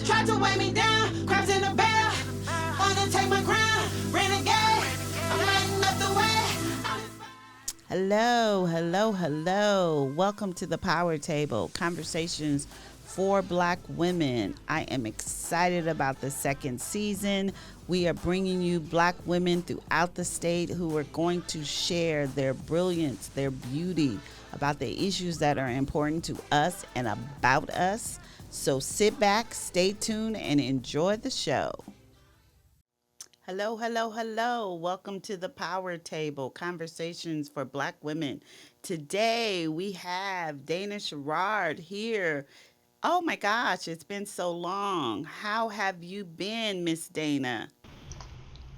Tried to weigh me down, crabs in a barrel. Wanna take my crown, renegade. I'm lighting up the way. Hello, hello, hello. Welcome to the Power Table, conversations for Black women. I am excited about the second season. We are bringing you Black women throughout the state who are going to share their brilliance, their beauty, about the issues that are important to us and about us. So sit back, stay tuned, and enjoy the show. Hello, hello, hello. Welcome to the Power Table, conversations for Black women. Today we have Dana Sherrod here. Oh my gosh, it's been so long. How have you been, Miss Dana?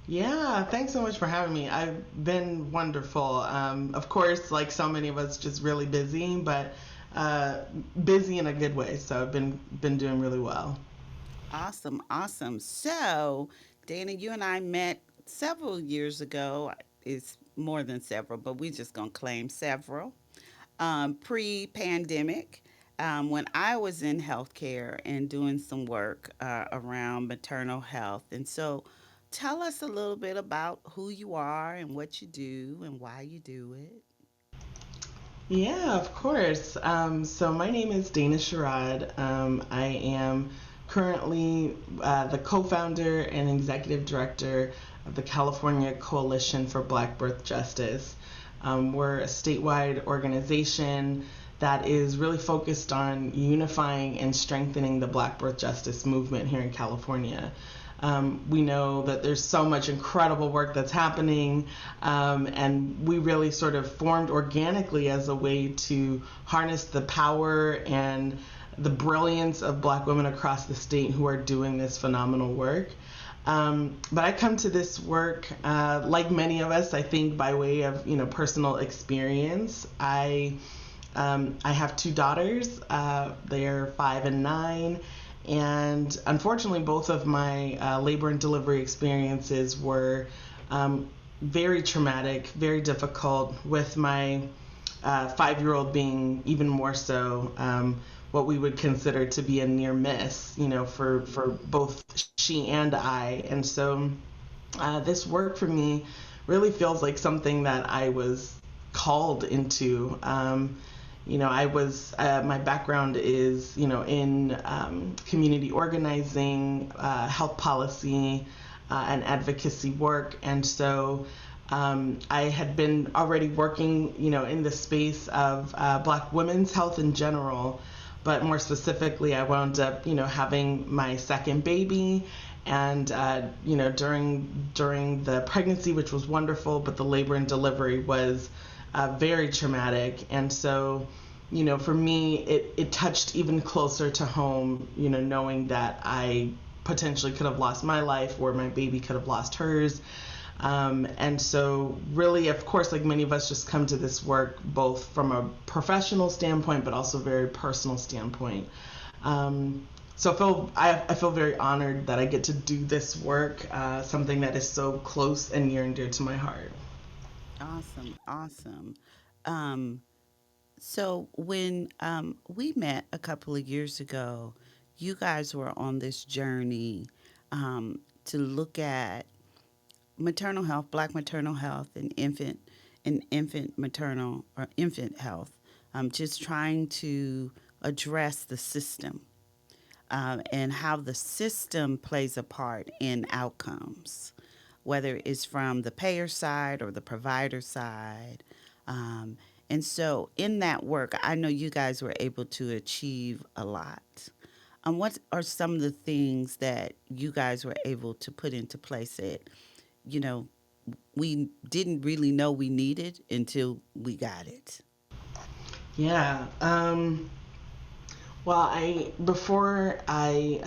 Yeah, thanks so much for having me. I've been wonderful. Of course, like so many of us, just really busy, but uh, busy in a good way. So I've been doing really well. Awesome, awesome. So, Dana, you and I met several years ago. It's more than several, but we just gonna claim several. Pre-pandemic, when I was in healthcare and doing some work around maternal health. And so, tell us a little bit about who you are and what you do and why you do it. Yeah, of course. So my name is Dana Sherrod. I am currently the co-founder and executive director of the California Coalition for Black Birth Justice. We're a statewide organization that is really focused on unifying and strengthening the Black birth justice movement here in California. We know that there's so much incredible work that's happening, and we really sort of formed organically as a way to harness the power and the brilliance of Black women across the state who are doing this phenomenal work. But I come to this work, like many of us, I think, by way of personal experience. I have two daughters. They're 5 and 9. And unfortunately, both of my labor and delivery experiences were very traumatic, very difficult, with my 5-year-old being even more so what we would consider to be a near miss, for both she and I. And so this work for me really feels like something that I was called into. I was, my background is, in community organizing, health policy, and advocacy work. And so I had been already working, in the space of Black women's health in general. But more specifically, I wound up, having my second baby. And, during the pregnancy, which was wonderful, but the labor and delivery was very traumatic. And so, for me, it touched even closer to home, knowing that I potentially could have lost my life or my baby could have lost hers. And so really, of course, like many of us, just come to this work both from a professional standpoint, but also a very personal standpoint. So I feel very honored that I get to do this work, something that is so close and near and dear to my heart. Awesome, awesome. Um, so when we met a couple of years ago, you guys were on this journey to look at maternal health, Black maternal health, and infant maternal or infant health. Just trying to address the system and how the system plays a part in outcomes, whether it's from the payer side or the provider side. Um, and so, in that work, I know you guys were able to achieve a lot. What are some of the things that you guys were able to put into place that, you know, we didn't really know we needed until we got it? Yeah. Well, I before I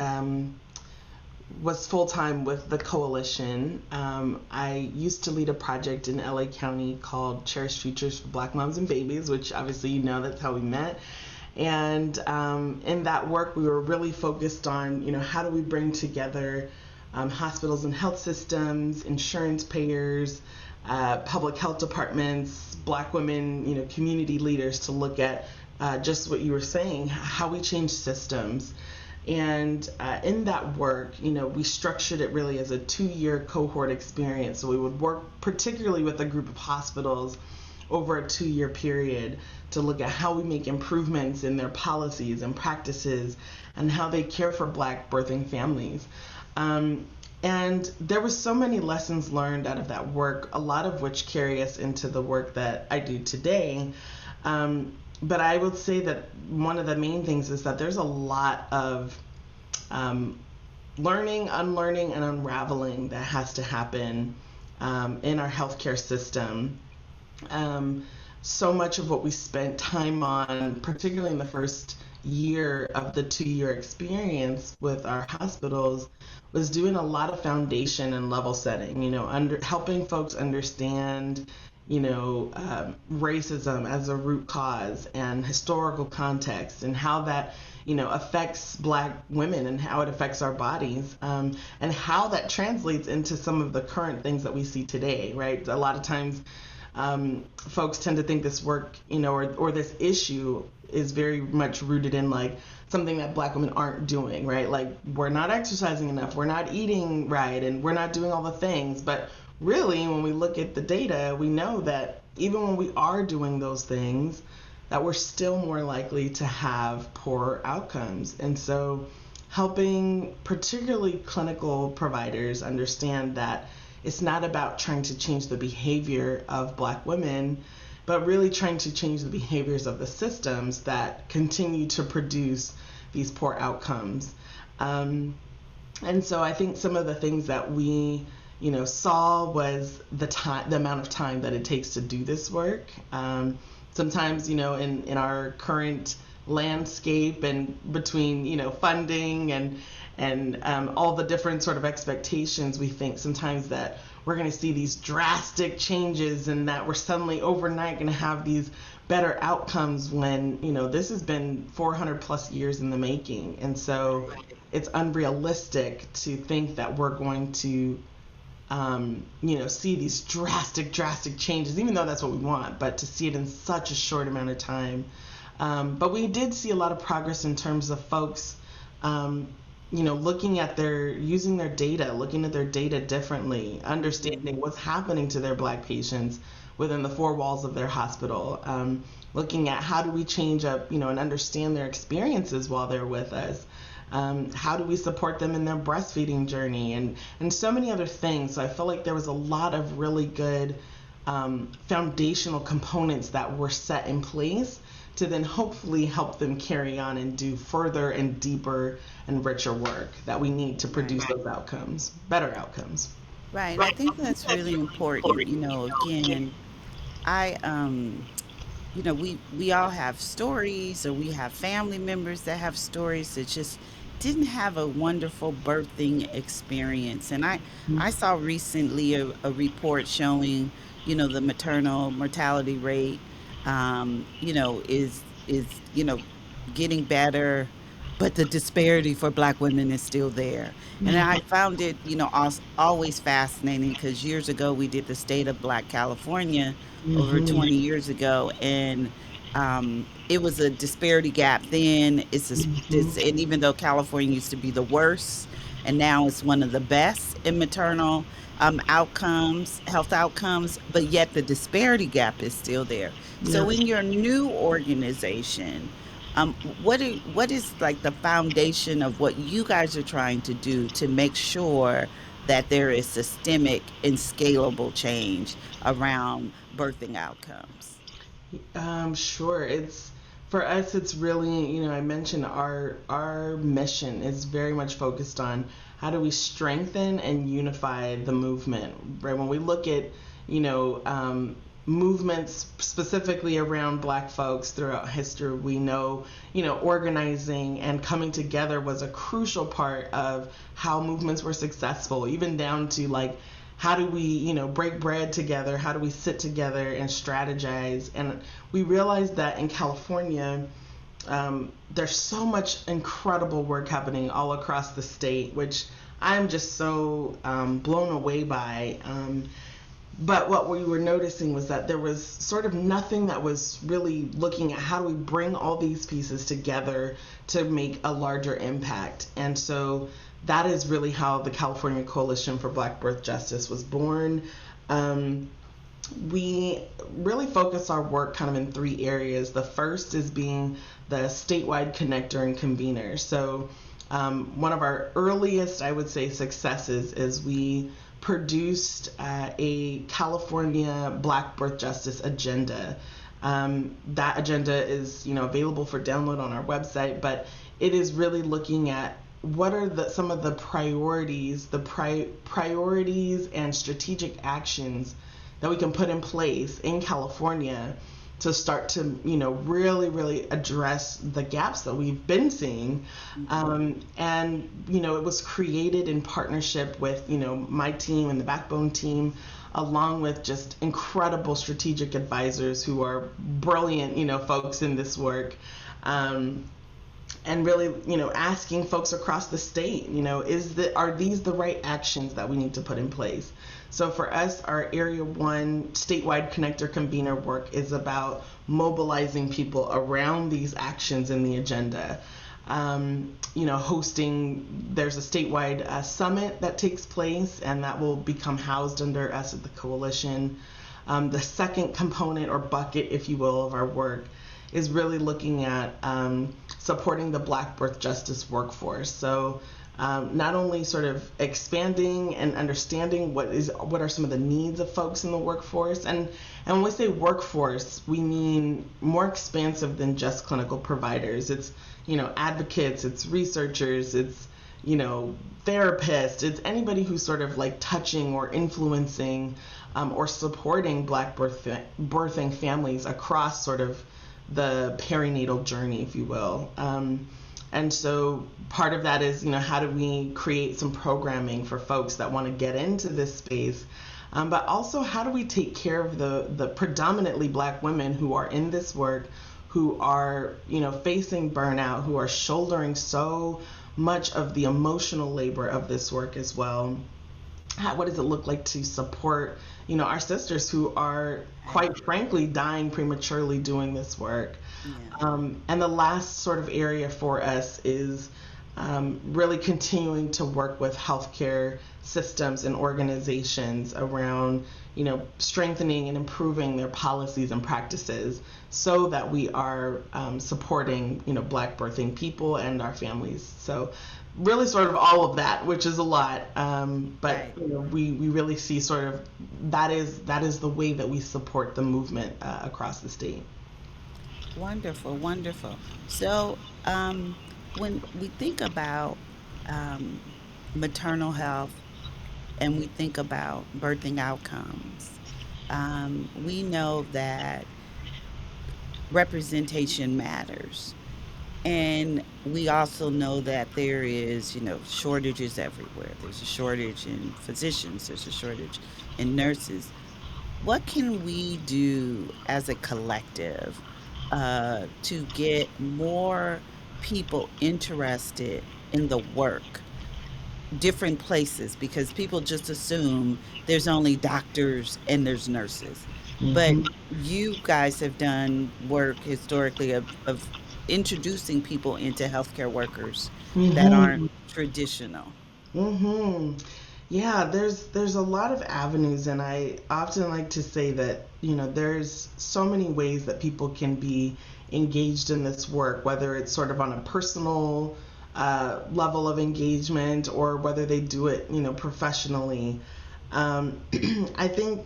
was full time with the coalition. I used to lead a project in LA County called Cherished Futures for Black Moms and Babies, which obviously that's how we met. And in that work, we were really focused on, how do we bring together hospitals and health systems, insurance payers, public health departments, Black women, community leaders to look at just what you were saying, how we change systems. And in that work, we structured it really as a 2-year cohort experience. So we would work particularly with a group of hospitals over a 2-year period to look at how we make improvements in their policies and practices and how they care for Black birthing families. Um, and there were so many lessons learned out of that work, a lot of which carry us into the work that I do today. But I would say that one of the main things is that there's a lot of um, learning, unlearning, and unraveling that has to happen in our healthcare system. Um, so much of what we spent time on, particularly in the first year of the 2-year experience with our hospitals, was doing a lot of foundation and level setting, helping folks understand, racism as a root cause and historical context and how that, affects Black women and how it affects our bodies, and how that translates into some of the current things that we see today, right? A lot of times folks tend to think this work, or this issue is very much rooted in like something that Black women aren't doing, right? Like we're not exercising enough, we're not eating right, and we're not doing all the things. But really, when we look at the data, we know that even when we are doing those things, that we're still more likely to have poorer outcomes. And so helping particularly clinical providers understand that it's not about trying to change the behavior of Black women, but really trying to change the behaviors of the systems that continue to produce these poor outcomes. And so I think some of the things that we, saw was the amount of time that it takes to do this work. Sometimes, in our current landscape and between, funding and all the different sort of expectations, we think sometimes that we're going to see these drastic changes and that we're suddenly overnight going to have these better outcomes when, this has been 400 plus years in the making. And so it's unrealistic to think that we're going to, see these drastic changes, even though that's what we want, but to see it in such a short amount of time. But we did see a lot of progress in terms of folks, looking at using their data, looking at their data differently, understanding what's happening to their Black patients within the four walls of their hospital, looking at how do we change up, and understand their experiences while they're with us. How do we support them in their breastfeeding journey and so many other things. So I felt like there was a lot of really good foundational components that were set in place to then hopefully help them carry on and do further and deeper and richer work that we need to Right. produce those outcomes, better outcomes. Right. I think that's really important. Again, I we all have stories, or we have family members that have stories that just didn't have a wonderful birthing experience. And I saw recently a report showing, the maternal mortality rate, is getting better, but the disparity for Black women is still there. And I found it, always fascinating, because years ago we did the state of Black California over Mm-hmm. 20 years ago, and it was a disparity gap then. And even though California used to be the worst, and now it's one of the best in maternal outcomes, health outcomes, but yet the disparity gap is still there. So Yep. in your new organization, what is like the foundation of what you guys are trying to do to make sure that there is systemic and scalable change around birthing outcomes? Sure. It's for us. It's really, I mentioned our mission is very much focused on how do we strengthen and unify the movement. Right. When we look at, you know, movements specifically around Black folks throughout history, we know, organizing and coming together was a crucial part of how movements were successful, even down to like how do we, break bread together? How do we sit together and strategize? And we realized that in California, there's so much incredible work happening all across the state, which I'm just so blown away by. But what we were noticing was that there was sort of nothing that was really looking at how do we bring all these pieces together to make a larger impact. And so that is really how the California Coalition for Black Birth Justice was born. Um, we really focus our work kind of in three areas. The first is being the statewide connector and convener. So one of our earliest, I would say, successes is we produced a California Black Birth Justice agenda. That agenda is, available for download on our website, but it is really looking at what are some of the priorities, priorities and strategic actions that we can put in place in California to start to, really, really address the gaps that we've been seeing. And, it was created in partnership with, my team and the Backbone team, along with just incredible strategic advisors who are brilliant, folks in this work. And really, asking folks across the state, are these the right actions that we need to put in place? So for us, our Area 1 statewide connector convener work is about mobilizing people around these actions in the agenda. Hosting, there's a statewide summit that takes place, and that will become housed under us at the coalition. The second component or bucket, if you will, of our work is really looking at supporting the Black birth justice workforce. So not only sort of expanding and understanding what are some of the needs of folks in the workforce, and when we say workforce, we mean more expansive than just clinical providers. It's advocates, it's researchers, it's therapists, it's anybody who's sort of like touching or influencing or supporting Black birthing families across sort of the perinatal journey, if you will. And so part of that is, how do we create some programming for folks that want to get into this space? But also, how do we take care of the predominantly Black women who are in this work, who are, facing burnout, who are shouldering so much of the emotional labor of this work as well? What does it look like to support, our sisters who are, quite frankly, dying prematurely doing this work? Yeah. And the last sort of area for us is really continuing to work with healthcare systems and organizations around, strengthening and improving their policies and practices so that we are supporting, Black birthing people and our families. So really sort of all of that, which is a lot, but Right. we really see sort of that is the way that we support the movement across the state. Wonderful, wonderful. So, when we think about um, maternal health and we think about birthing outcomes, we know that representation matters. And we also know that there is, shortages everywhere. There's a shortage in physicians, there's a shortage in nurses. What can we do as a collective to get more people interested in the work, different places? Because people just assume there's only doctors and there's nurses. But Hmm. you guys have done work historically of introducing people into healthcare workers that aren't Hmm. traditional. Hmm. Yeah, there's a lot of avenues, and I often like to say that, there's so many ways that people can be engaged in this work, whether it's sort of on a personal level of engagement or whether they do it, professionally. Um, I think,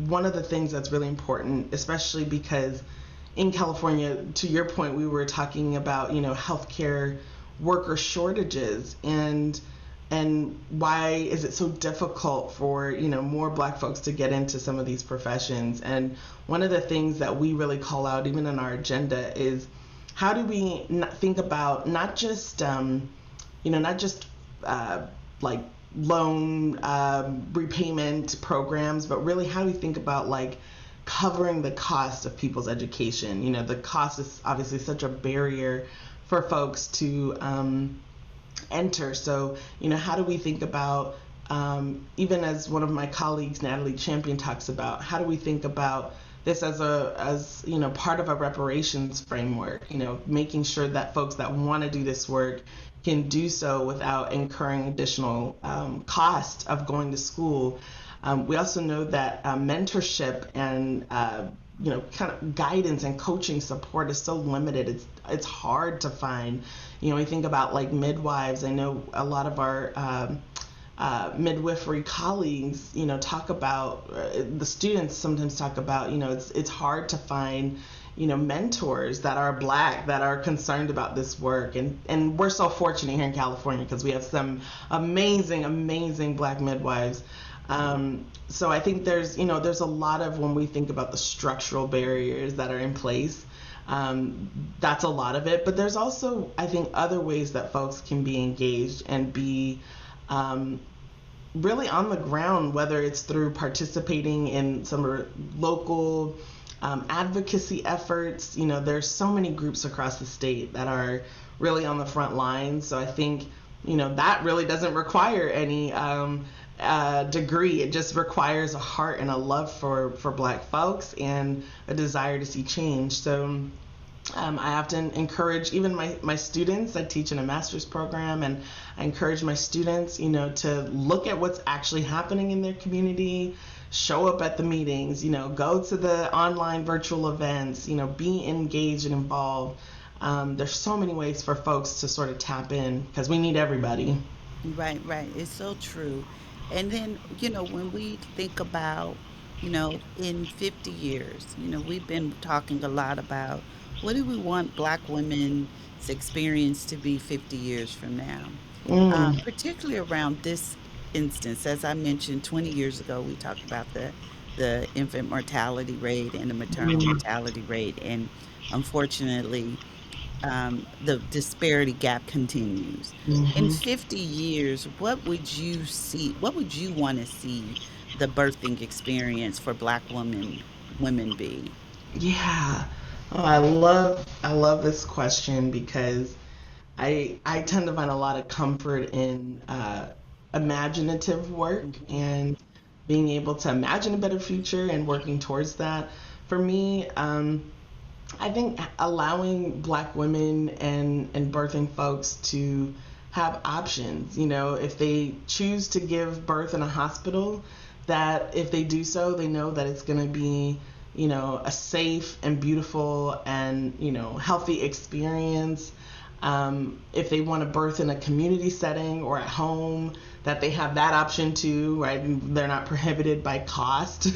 one of the things that's really important, especially because in California, to your point, we were talking about, healthcare worker shortages, and why is it so difficult for, more Black folks to get into some of these professions? And one of the things that we really call out even in our agenda is how do we think about not just not just like loan repayment programs, but really how do we think about like covering the cost of people's education? The cost is obviously such a barrier for folks to enter. So, how do we think about even as one of my colleagues, Natalie Champion, talks about, how do we think about this as part of a reparations framework, making sure that folks that want to do this work can do so without incurring additional cost of going to school. We also know that mentorship and kind of guidance and coaching support is so limited. It's hard to find. We think about like midwives. I know a lot of our midwifery colleagues, talk about the students sometimes talk about, it's hard to find, mentors that are Black that are concerned about this work, and we're so fortunate here in California because we have some amazing Black midwives. So I think there's a lot of, when we think about the structural barriers that are in place, that's a lot of it. But there's also, I think, other ways that folks can be engaged and be really on the ground, whether it's through participating in some local advocacy efforts. There's so many groups across the state that are really on the front lines. So I think, that really doesn't require any degree. It just requires a heart and a love for Black folks and a desire to see change. So I often encourage even my students. I teach in a master's program, and I encourage my students, to look at what's actually happening in their community, show up at the meetings, go to the online virtual events, be engaged and involved. There's so many ways for folks to sort of tap in because we need everybody. Right, right. It's so true. And then, when we think about, in 50 years, we've been talking a lot about what do we want Black women's experience to be 50 years from now? Mm, Particularly around this instance. As I mentioned, 20 years ago, we talked about the infant mortality rate and the maternal mm, mortality rate. And unfortunately, the disparity gap continues. In mhm. 50 years, what would you see? What would you want to see the birthing experience for Black women be? Yeah. Oh, I love this question because I tend to find a lot of comfort in imaginative work and being able to imagine a better future and working towards that. For me, I think allowing Black women and birthing folks to have options, if they choose to give birth in a hospital, that if they do so, they know that it's going to be, a safe and beautiful and, healthy experience. If they want to birth in a community setting or at home, that they have that option too, right? They're not prohibited by cost,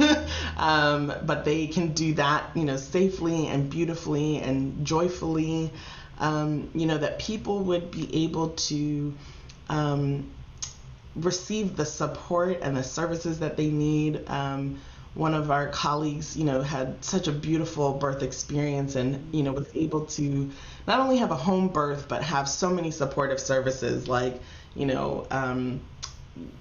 but they can do that, safely and beautifully and joyfully. That people would be able to um, receive the support and the services that they need. One of our colleagues, had such a beautiful birth experience and, was able to not only have a home birth, but have so many supportive services like,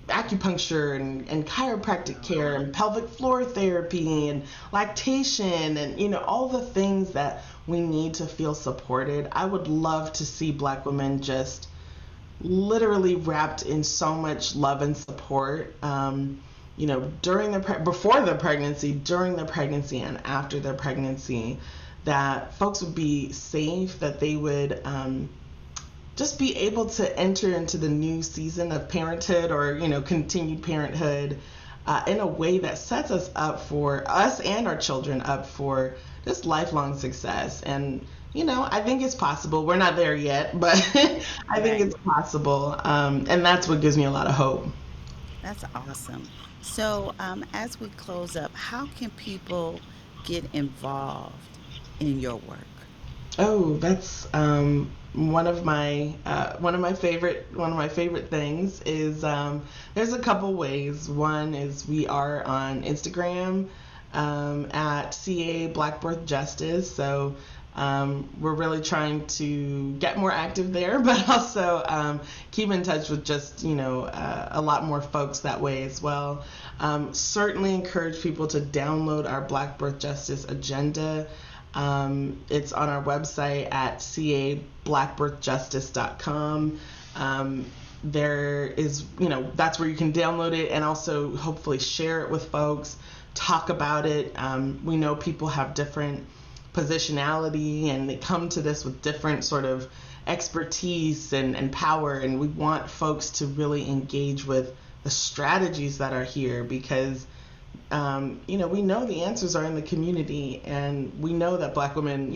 acupuncture and chiropractic care and pelvic floor therapy and lactation and, all the things that we need to feel supported. I would love to see Black women just literally wrapped in so much love and support. During before the pregnancy, during the pregnancy, and after the pregnancy, that folks would be safe, that they would just be able to enter into the new season of parenthood or continued parenthood in a way that sets us up for us and our children up for just lifelong success. And I think it's possible. We're not there yet, but I think Right. it's possible, and that's what gives me a lot of hope. That's awesome. So, as we close up, how can people get involved in your work? Oh, that's one of my favorite things is there's a couple ways. One is we are on Instagram at CA Black Birth Justice. So we're really trying to get more active there, but also keep in touch with just a lot more folks that way as well. Certainly encourage people to download our Black Birth Justice agenda. It's on our website at cablackbirthjustice.com. there is, that's where you can download it and also hopefully share it with folks, talk about it. We know people have different positionality and they come to this with different sort of expertise and power, and we want folks to really engage with the strategies that are here because we know the answers are in the community, and we know that Black women,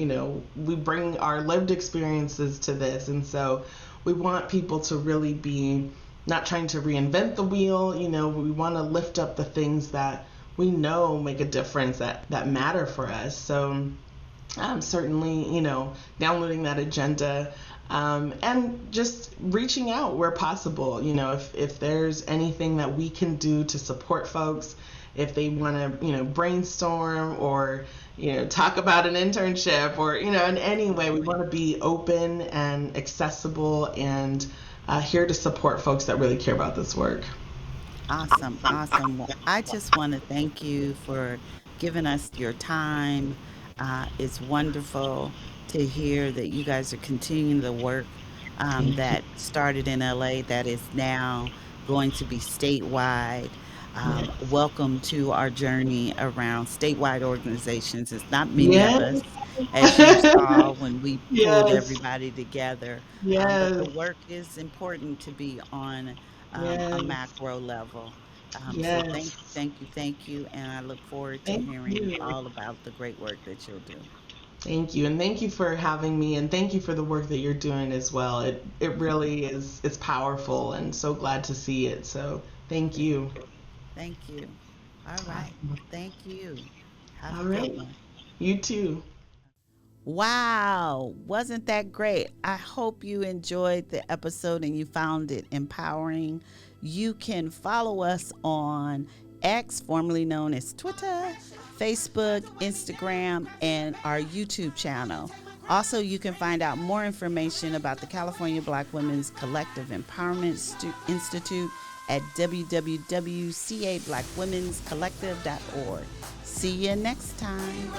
we bring our lived experiences to this, and so we want people to really be not trying to reinvent the wheel. We want to lift up the things that we know make a difference, that matter for us. So certainly, downloading that agenda, and just reaching out where possible. If there's anything that we can do to support folks, if they want to, brainstorm or, talk about an internship or, in any way, we want to be open and accessible and here to support folks that really care about this work. Awesome, awesome. Well, I just want to thank you for giving us your time. It's wonderful to hear that you guys are continuing the work Thank you. that started in LA that is now going to be statewide. Welcome to our journey around statewide organizations. It's not many of Yes. us, as you saw when we pulled Yes. everybody together, but the Yes. work is important to be on a Yes. macro level. So thank you, Yes. thank you, thank you, and I look forward to Thank hearing you. all about the great work that you'll do. Thank you. And thank you for having me, and thank you for the work that you're doing as well. It really is, it's powerful and so glad to see it. So thank you. Thank you. All right. Awesome. Well, thank you. Have All a good right. one. You too. Wow, wasn't that great? I hope you enjoyed the episode and you found it empowering. You can follow us on X, formerly known as Twitter, Facebook, Instagram, and our YouTube channel. Also, you can find out more information about the California Black Women's Collective Empowerment Institute at www.cablackwomen'scollective.org. See you next time.